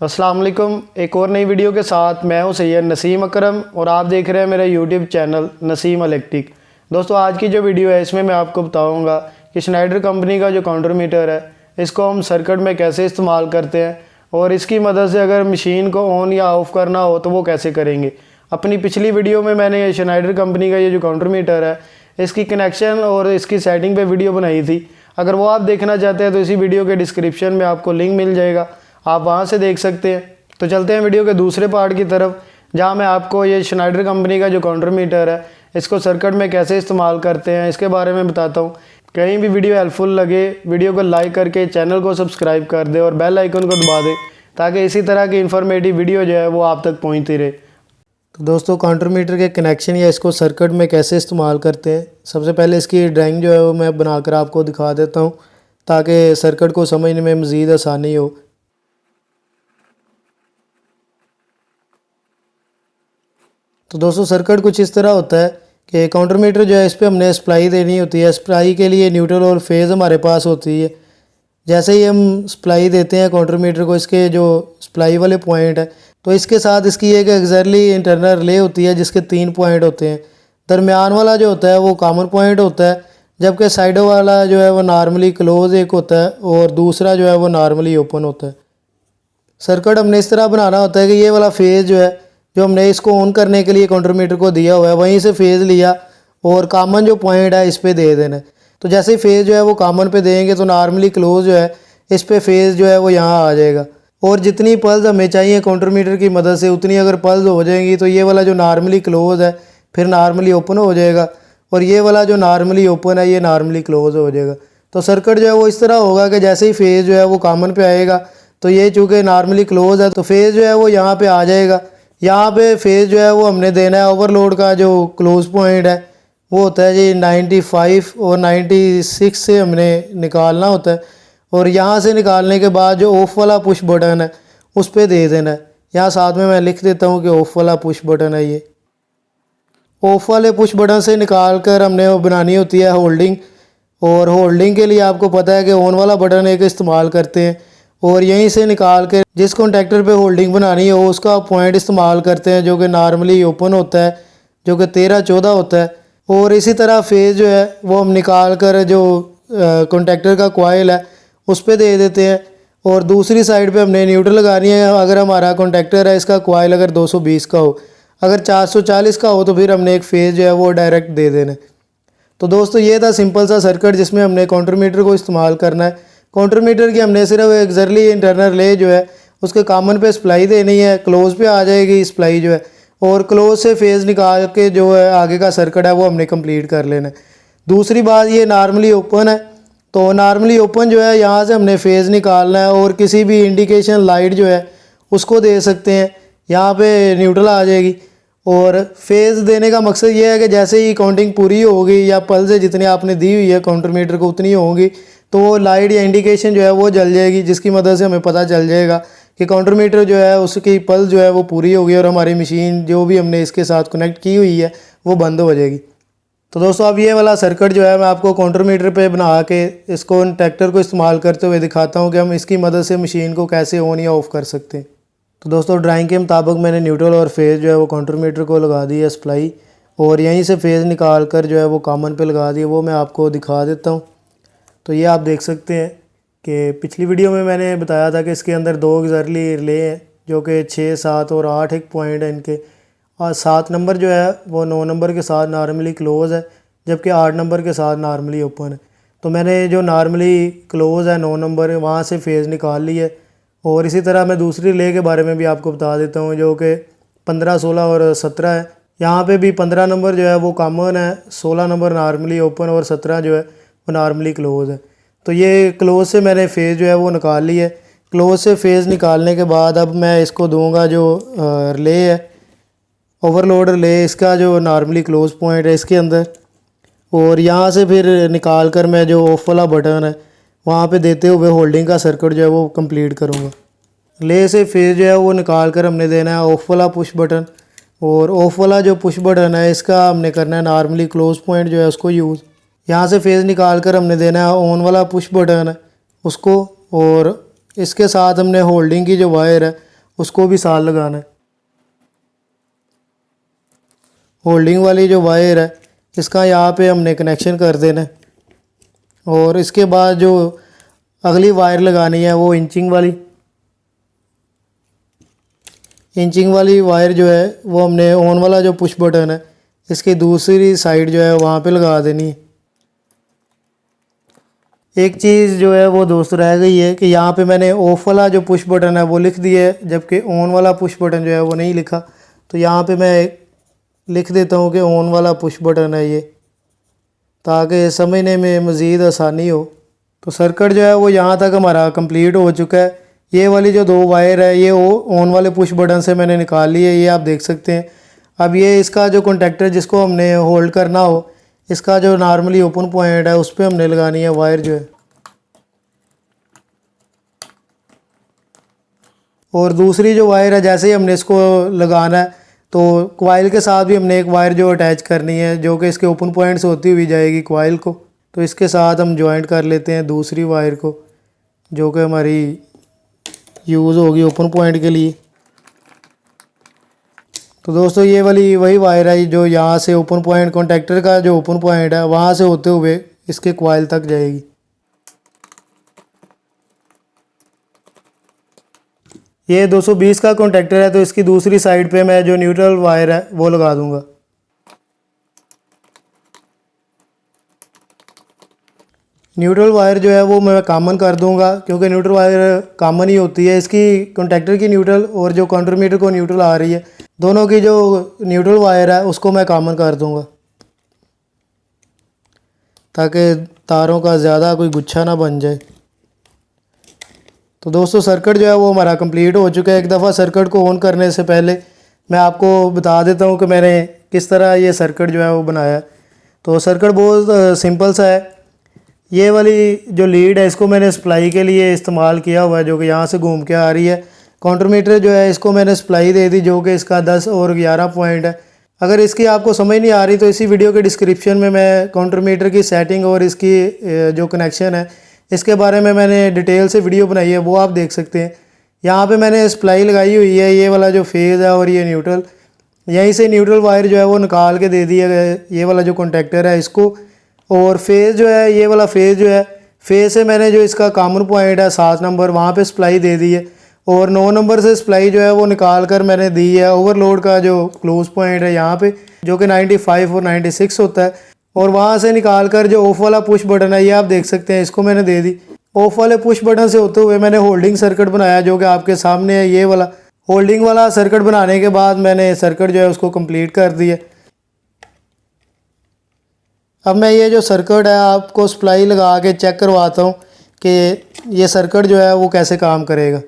अस्सलाम वालेकुम। एक और नई वीडियो के साथ मैं हूं सैयद नसीम अकरम और आप देख रहे हैं मेरा यूट्यूब चैनल नसीम इलेक्ट्रिक। दोस्तों, आज की जो वीडियो है इसमें मैं आपको बताऊंगा कि स्नाइडर कंपनी का जो काउंटर मीटर है इसको हम सर्किट में कैसे इस्तेमाल करते हैं और इसकी मदद से अगर मशीन को ऑन या ऑफ़ करना हो तो वो कैसे करेंगे। अपनी पिछली वीडियो में मैंने स्नाइडर कंपनी का ये जो काउंटर मीटर है इसकी कनेक्शन और इसकी सेटिंग पे वीडियो बनाई थी। अगर वो आप देखना चाहते हैं तो इसी वीडियो के डिस्क्रिप्शन में आपको लिंक मिल जाएगा, आप वहां से देख सकते हैं। तो चलते हैं वीडियो के दूसरे पार्ट की तरफ, जहां मैं आपको ये स्नाइडर कंपनी का जो काउंटर मीटर है इसको सर्किट में कैसे इस्तेमाल करते हैं इसके बारे में बताता हूं। कहीं भी वीडियो हेल्पफुल लगे वीडियो को लाइक करके चैनल को सब्सक्राइब कर दे और बेल आइकन को दबा दे ताकि इसी तरह की इन्फॉर्मेटिव वीडियो जो है वो आप तक पहुँचती रहे। तो दोस्तों, काउंटर मीटर के कनेक्शन या इसको सर्किट में कैसे इस्तेमाल करते हैं, सबसे पहले इसकी ड्राइंग जो है वो मैं बनाकर आपको दिखा देता हूँ ताकि सर्किट को समझने में मज़ीद आसानी हो। तो दोस्तों, सर्किट कुछ इस तरह होता है कि काउंटर मीटर जो है इस पर हमने सप्लाई देनी होती है। सप्लाई के लिए न्यूट्रल और फेज़ हमारे पास होती है। जैसे ही हम सप्लाई देते हैं काउंटर मीटर को, इसके जो सप्लाई वाले पॉइंट है तो इसके साथ इसकी एक एक्जैक्टली इंटरनल रिले होती है जिसके 3 पॉइंट होते हैं। दरमियान वाला जो होता है वो कॉमन पॉइंट होता है, जबकि साइडों वाला जो है वो नॉर्मली क्लोज एक होता है और दूसरा जो है वो नॉर्मली ओपन होता है। सर्किट हमने इस तरह बनाना होता है कि ये वाला फेज़ जो है जो हमने इसको ऑन करने के लिए काउंटर मीटर को दिया हुआ है वहीं से फेज़ लिया और कॉमन जो पॉइंट है इस पर दे देना है। तो जैसे ही फेज़ जो है वो कॉमन पे देंगे तो नॉर्मली क्लोज जो है इस पे फेज़ जो है वो यहाँ आ जाएगा और जितनी पल्स हमें चाहिए काउंटर मीटर की मदद से उतनी अगर पल्स हो जाएंगी तो ये वाला जो नॉर्मली क्लोज है फिर नॉर्मली ओपन हो जाएगा और ये वाला जो नॉर्मली ओपन है ये नॉर्मली क्लोज हो जाएगा। तो सर्किट जो है वो इस तरह होगा कि जैसे ही फेज़ जो है वो कॉमन पे आएगा तो ये चूँकि नॉर्मली क्लोज है तो फेज़ जो है वो यहाँ पे आ जाएगा। यहाँ पे फेज़ जो है वो हमने देना है ओवरलोड का जो क्लोज पॉइंट है वो होता है जी 95 और 96 से हमने निकालना होता है और यहाँ से निकालने के बाद जो ऑफ़ वाला पुश बटन है उस पर दे देना है। यहाँ साथ में मैं लिख देता हूँ कि ऑफ़ वाला पुश बटन है। ये ऑफ़ वाले पुश बटन से निकाल कर हमने वो बनानी होती है होल्डिंग, और होल्डिंग के लिए आपको पता है कि ऑन वाला बटन एक इस्तेमाल करते हैं और यहीं से निकाल के जिस कॉन्टैक्टर पे होल्डिंग बनानी हो उसका पॉइंट इस्तेमाल करते हैं जो कि नॉर्मली ओपन होता है जो कि 13-14 होता है। और इसी तरह फेज़ जो है वो हम निकाल कर जो कॉन्टैक्टर का कॉइल है उस पर दे देते हैं और दूसरी साइड पे हमने न्यूट्रल लगानी है। अगर हमारा कॉन्टैक्टर है इसका कॉइल अगर 220 का हो, अगर 440 का हो तो फिर हमने एक फेज़ जो है वो डायरेक्ट दे देना है। तो दोस्तों, ये था सिंपल सा सर्किट जिसमें हमने काउंटर मीटर को इस्तेमाल करना है। काउंटर मीटर की हमने सिर्फ एक्जैक्टली इंटरनल रिले जो है उसके कॉमन पे सप्लाई देनी है, क्लोज पे आ जाएगी सप्लाई जो है और क्लोज से फेज़ निकाल के जो है आगे का सर्किट है वो हमने कंप्लीट कर लेना है। दूसरी बात, ये नॉर्मली ओपन है तो नॉर्मली ओपन जो है यहाँ से हमने फेज़ निकालना है और किसी भी इंडिकेशन लाइट जो है उसको दे सकते हैं। यहाँ पे न्यूट्रल आ जाएगी और फेज़ देने का मकसद ये है कि जैसे ही काउंटिंग पूरी होगी या पल्स जितनी आपने दी हुई है काउंटर मीटर को उतनी होगी तो वो लाइट या इंडिकेशन जो है वो जल जाएगी, जिसकी मदद से हमें पता चल जाएगा कि काउंटर मीटर जो है उसकी पल्स जो है वो पूरी होगी और हमारी मशीन जो भी हमने इसके साथ कनेक्ट की हुई है वो बंद हो जाएगी। तो दोस्तों, अब ये वाला सर्किट जो है मैं आपको काउंटर मीटर पे बना के इसको ट्रैक्टर को इस्तेमाल करते हुए दिखाता हूँ कि हम इसकी मदद से मशीन को कैसे ऑन या ऑफ़ कर सकते हैं। तो दोस्तों, ड्राइंग के मुताबिक मैंने न्यूट्रल और फेज़ जो है वो काउंटर मीटर को लगा दी है सप्लाई और यहीं से फेज़ निकाल कर जो है वो कॉमन पे लगा दिया, वो मैं आपको दिखा देता हूँ। तो ये आप देख सकते हैं कि पिछली वीडियो में मैंने बताया था कि इसके अंदर 2 एक्जैक्टली रिले हैं जो कि 6, 7 और 8 एक पॉइंट है इनके, और 7 नंबर जो है वो 9 नंबर के साथ नॉर्मली क्लोज़ है जबकि 8 नंबर के साथ नॉर्मली ओपन है। तो मैंने जो नॉर्मली क्लोज़ है 9 नंबर वहाँ से फेज़ निकाल ली है और इसी तरह मैं दूसरी रिले के बारे में भी आपको बता देता हूँ जो कि 15, 16 और 17 है। यहाँ पे भी 15 नंबर जो है वो कॉमन है, 16 नंबर नॉर्मली ओपन और 17 जो है वो नॉर्मली क्लोज़ है। तो ये क्लोज़ से मैंने फेज़ जो है वो निकाल ली है। क्लोज़ से फेज़ निकालने के बाद अब मैं इसको दूंगा जो रिले है ओवरलोड रिले, इसका जो नॉर्मली क्लोज़ पॉइंट है इसके अंदर, और यहाँ से फिर निकाल कर मैं जो ऑफ़ वाला बटन है वहाँ पे देते हुए होल्डिंग का सर्किट जो है वो कंप्लीट करूँगा। रिले से फेज़ जो है वो निकाल कर हमने देना है ऑफ़ वाला पुश बटन, और ऑफ़ वाला जो पुश बटन है इसका हमने करना है नॉर्मली क्लोज़ पॉइंट जो है उसको यूज़। यहाँ से फेज़ निकाल कर हमने देना है ऑन वाला पुश बटन है उसको, और इसके साथ हमने होल्डिंग की जो वायर है उसको भी साथ लगाना है। होल्डिंग वाली जो वायर है इसका यहाँ पे हमने कनेक्शन कर देना है। और इसके बाद जो अगली वायर लगानी है वो इंचिंग वाली वायर जो है वो हमने ऑन वाला जो पुश बटन है इसकी दूसरी साइड जो है वहाँ पे लगा देनी है। एक चीज़ जो है वो दोस्त रह गई है कि यहाँ पे मैंने ऑफ वाला जो पुश बटन है वो लिख दिया है, जबकि ऑन वाला पुश बटन जो है वो नहीं लिखा। तो यहाँ पे मैं लिख देता हूँ कि ऑन वाला पुश बटन है ये, ताकि समझने में मज़ीद आसानी हो। तो सर्किट जो है वो यहाँ तक हमारा कंप्लीट हो चुका है। ये वाली जो दो वायर है ये ऑन वाले पुश बटन से मैंने निकाल ली है, ये आप देख सकते हैं। अब ये इसका जो कॉन्टेक्टर जिसको हमने होल्ड करना हो, इसका जो नॉर्मली ओपन पॉइंट है उस पर हमने लगानी है वायर जो है। और दूसरी जो वायर है जैसे ही हमने इसको लगाना है तो कॉइल के साथ भी हमने एक वायर जो अटैच करनी है, जो कि इसके ओपन पॉइंट से होती हुई जाएगी कॉइल को। तो इसके साथ हम जॉइंट कर लेते हैं दूसरी वायर को, जो कि हमारी यूज़ होगी ओपन पॉइंट के लिए। तो दोस्तों ये वाली वही वायर है जो यहाँ से ओपन पॉइंट कॉन्टेक्टर का जो ओपन पॉइंट है वहाँ से होते हुए इसके कॉइल तक जाएगी। ये 220 का कॉन्टेक्टर है तो इसकी दूसरी साइड पे मैं जो न्यूट्रल वायर है वो लगा दूंगा। न्यूट्रल वायर जो है वो मैं कॉमन कर दूंगा, क्योंकि न्यूट्रल वायर कॉमन ही होती है। इसकी कॉन्टेक्टर की न्यूट्रल और जो काउंटर मीटर को न्यूट्रल आ रही है, दोनों की जो न्यूट्रल वायर है उसको मैं कॉमन कर दूंगा, ताकि तारों का ज़्यादा कोई गुच्छा ना बन जाए। तो दोस्तों सर्किट जो है वो हमारा कंप्लीट हो चुका है। एक दफ़ा सर्किट को ऑन करने से पहले मैं आपको बता देता हूँ कि मैंने किस तरह ये सर्किट जो है वो बनाया। तो सर्किट बहुत सिंपल सा है। ये वाली जो लीड है इसको मैंने सप्लाई के लिए इस्तेमाल किया हुआ है, जो कि यहाँ से घूम के आ रही है। काउंटर मीटर जो है इसको मैंने सप्लाई दे दी, जो कि इसका 10 और 11 पॉइंट है। अगर इसकी आपको समझ नहीं आ रही तो इसी वीडियो के डिस्क्रिप्शन में मैं काउंटर मीटर की सेटिंग और इसकी जो कनेक्शन है इसके बारे में मैंने डिटेल से वीडियो बनाई है, वो आप देख सकते हैं। यहाँ पे मैंने सप्लाई लगाई हुई है, ये वाला जो फेज़ है और ये न्यूट्रल। यहीं से न्यूट्रल वायर जो है वो निकाल के दे दिया गया, ये वाला जो कॉन्टेक्टर है इसको। और फेज़ जो है, ये वाला फेज़ जो है, फेज़ से मैंने जो इसका कॉमन पॉइंट है 7 नंबर वहाँ पे सप्लाई दे दी है। और 9 नंबर से सप्लाई जो है वो निकाल कर मैंने दी है ओवरलोड का जो क्लोज पॉइंट है यहाँ पे, जो कि 95 और 96 होता है। और वहाँ से निकाल कर जो ऑफ वाला पुश बटन है ये आप देख सकते हैं, इसको मैंने दे दी। ऑफ वाले पुश बटन से होते हुए मैंने होल्डिंग सर्किट बनाया, जो कि आपके सामने है। ये वाला होल्डिंग वाला सर्किट बनाने के बाद मैंने सर्किट जो है उसको कंप्लीट कर दिया। अब मैं ये जो सर्किट है आपको सप्लाई लगा के चेक करवाता हूँ कि ये सर्किट जो है वो कैसे काम करेगा।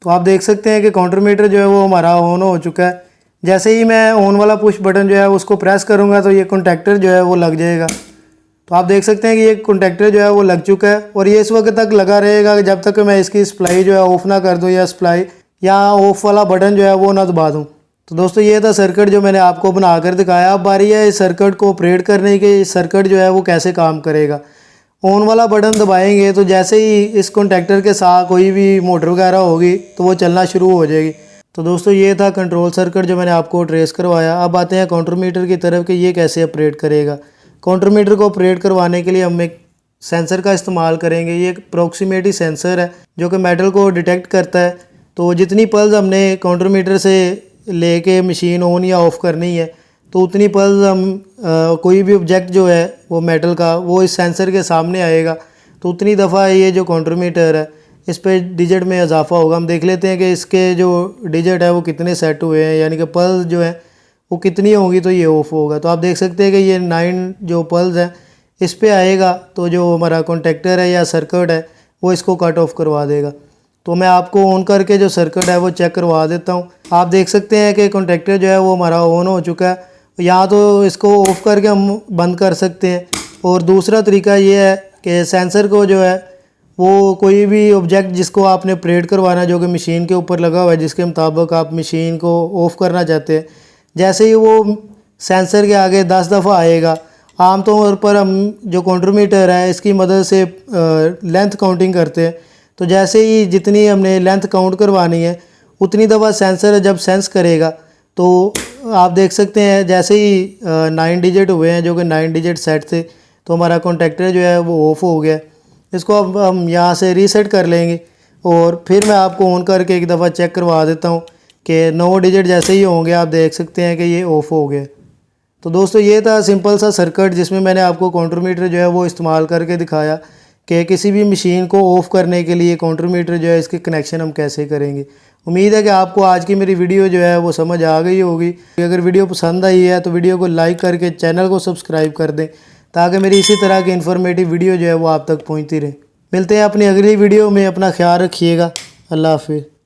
तो आप देख सकते हैं कि काउंटर मीटर जो है वो हमारा ऑन हो चुका है। जैसे ही मैं ऑन वाला पुश बटन जो है उसको प्रेस करूँगा तो ये कॉन्टेक्टर जो है वो लग जाएगा। तो आप देख सकते हैं कि ये कॉन्टेक्टर जो है वो लग चुका है और ये इस वक्त तक लगा रहेगा जब तक मैं इसकी सप्लाई जो है ऑफ़ ना कर दूँ, या सप्लाई या ऑफ़ वाला बटन जो है वो ना दबा दूँ। तो दोस्तों ये था सर्किट जो मैंने आपको बना कर दिखाया। अब बारी है इस सर्किट को ऑपरेट करने की। इस सर्किट जो है वो कैसे काम करेगा। ऑन वाला बटन दबाएंगे तो जैसे ही इस कॉन्टेक्टर के साथ कोई भी मोटर वगैरह होगी तो वो चलना शुरू हो जाएगी। तो दोस्तों ये था कंट्रोल सर्किट जो मैंने आपको ट्रेस करवाया। अब आते हैं काउंटर मीटर की तरफ कि ये कैसे ऑपरेट करेगा। काउंटर मीटर को ऑपरेट करवाने के लिए हम एक सेंसर का इस्तेमाल करेंगे। ये एक प्रॉक्सिमिटी सेंसर है जो कि मेटल को डिटेक्ट करता है। तो जितनी पल्स हमने काउंटर मीटर से लेके मशीन ऑन या ऑफ़ करनी है तो उतनी पल्स हम कोई भी ऑब्जेक्ट जो है वो मेटल का वो इस सेंसर के सामने आएगा, तो उतनी दफ़ा ये जो काउंटर मीटर है इस पर डिजिट में इजाफा होगा। हम देख लेते हैं कि इसके जो डिजिट है वो कितने सेट हुए हैं, यानी कि पल्स जो है वो कितनी होंगी तो ये ऑफ होगा। तो आप देख सकते हैं कि ये 9 जो पल्स हैं इस पर आएगा तो जो हमारा कॉन्टेक्टर है या सर्किट है वो इसको कट ऑफ करवा देगा। तो मैं आपको ऑन करके जो सर्किट है वो चेक करवा देता हूँ। आप देख सकते हैं कि कॉन्टेक्टर जो है वो हमारा ऑन हो चुका है। या तो इसको ऑफ़ करके हम बंद कर सकते हैं, और दूसरा तरीका ये है कि सेंसर को जो है वो कोई भी ऑब्जेक्ट जिसको आपने ऑपरेट करवाना है जो कि मशीन के ऊपर लगा हुआ है, जिसके मुताबिक आप मशीन को ऑफ़ करना चाहते हैं, जैसे ही वो सेंसर के आगे 10 दफ़ा आएगा आमतौर पर हम जो काउंटरमीटर है इसकी मदद से लेंथ काउंटिंग करते हैं। तो जैसे ही जितनी हमने लेंथ काउंट करवानी है उतनी दफ़ा सेंसर जब सेंस करेगा तो आप देख सकते हैं जैसे ही 9 डिजिट हुए हैं जो कि 9 डिजिट सेट थे तो हमारा कॉन्टैक्टर जो है वो ऑफ़ हो गया। इसको अब हम यहाँ से रीसेट कर लेंगे और फिर मैं आपको ऑन करके एक दफ़ा चेक करवा देता हूँ कि 9 डिजिट जैसे ही होंगे आप देख सकते हैं कि ये ऑफ़ हो गया। तो दोस्तों ये था सिंपल सा सर्किट जिसमें मैंने आपको काउंटरमीटर जो है वो इस्तेमाल करके दिखाया कि किसी भी मशीन को ऑफ़ करने के लिए काउंटरमीटर जो है इसके कनेक्शन हम कैसे करेंगे। उम्मीद है कि आपको आज की मेरी वीडियो जो है वो समझ आ गई होगी। अगर वीडियो पसंद आई है तो वीडियो को लाइक करके चैनल को सब्सक्राइब कर दें ताकि मेरी इसी तरह की इन्फॉर्मेटिव वीडियो जो है वो आप तक पहुँचती रहे। मिलते हैं अपनी अगली वीडियो में, अपना ख्याल रखिएगा। अल्लाह हाफिज़।